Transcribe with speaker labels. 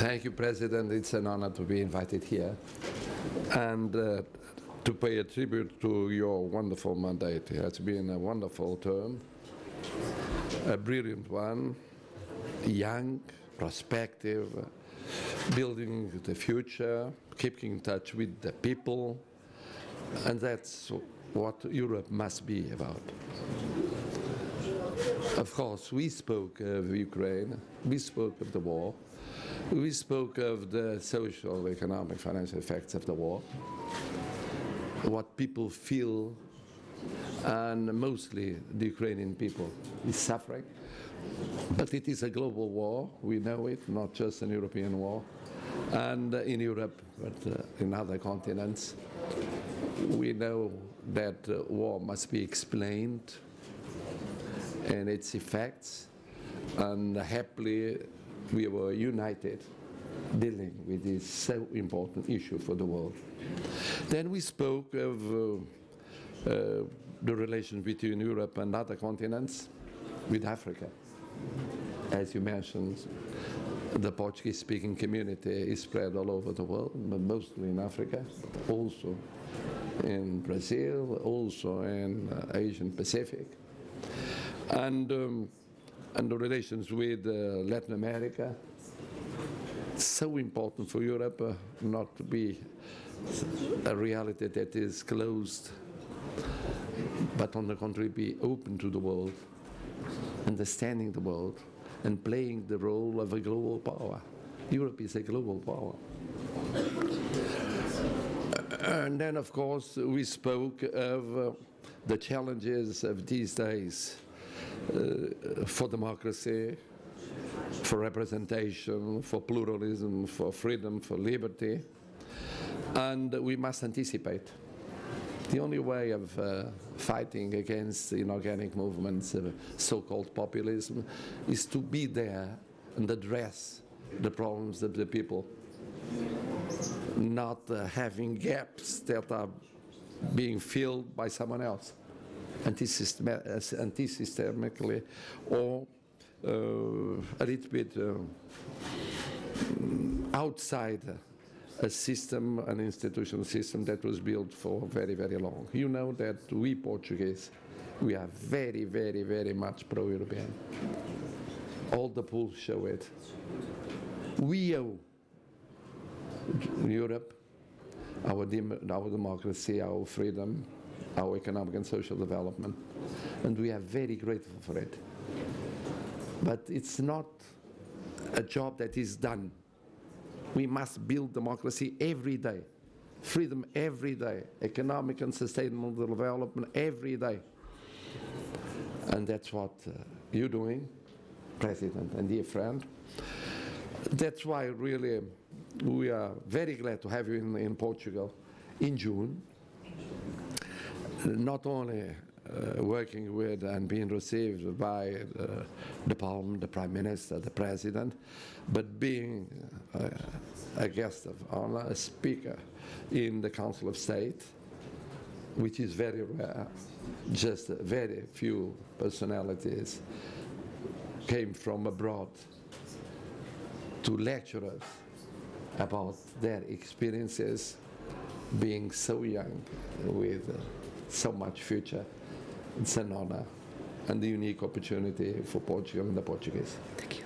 Speaker 1: Thank you, President. It's an honor to be invited here and to pay a tribute to your wonderful mandate. It has been a wonderful term, a brilliant one, young, prospective, building the future, keeping in touch with the people, and that's what Europe must be about. Of course, we spoke of Ukraine, we spoke of the war, we spoke of the social, economic, financial effects of the war, what people feel, and mostly the Ukrainian people is suffering. But it is a global war, we know it, not just an European war. And in Europe, but in other continents, we know that war must be explained and its effects, and happily we were united dealing with this so important issue for the world. Then we spoke of the relations between Europe and other continents, with Africa. As you mentioned, the Portuguese-speaking community is spread all over the world, but mostly in Africa, but also in Brazil, also in Asian Pacific. And the relations with Latin America, so important for Europe not to be a reality that is closed, but on the contrary be open to the world, understanding the world, and playing the role of a global power. Europe is a global power. And then, of course, we spoke of the challenges of these days for democracy, for representation, for pluralism, for freedom, for liberty, and we must anticipate. The only way of fighting against inorganic movements of so-called populism is to be there and address the problems of the people, not having gaps that are being filled by someone else, anti-systemically, or a little bit outside a system, an institutional system that was built for very, very long. You know that we Portuguese, we are very, very, very much pro-European. All the polls show it. We owe Europe our democracy, our freedom, our economic and social development, and we are very grateful for it. But it's not a job that is done. We must build democracy every day, freedom every day, economic and sustainable development every day. And that's what you're doing, President and dear friend. That's why really we are very glad to have you in Portugal in June, not only working with and being received by the Parliament, the Prime Minister, the President, but being a guest of honor, a speaker in the Council of State, which is very rare. Just very few personalities came from abroad to lecture us about their experiences being so young with so much future. It's an honor and a unique opportunity for Portugal and the Portuguese.
Speaker 2: Thank you.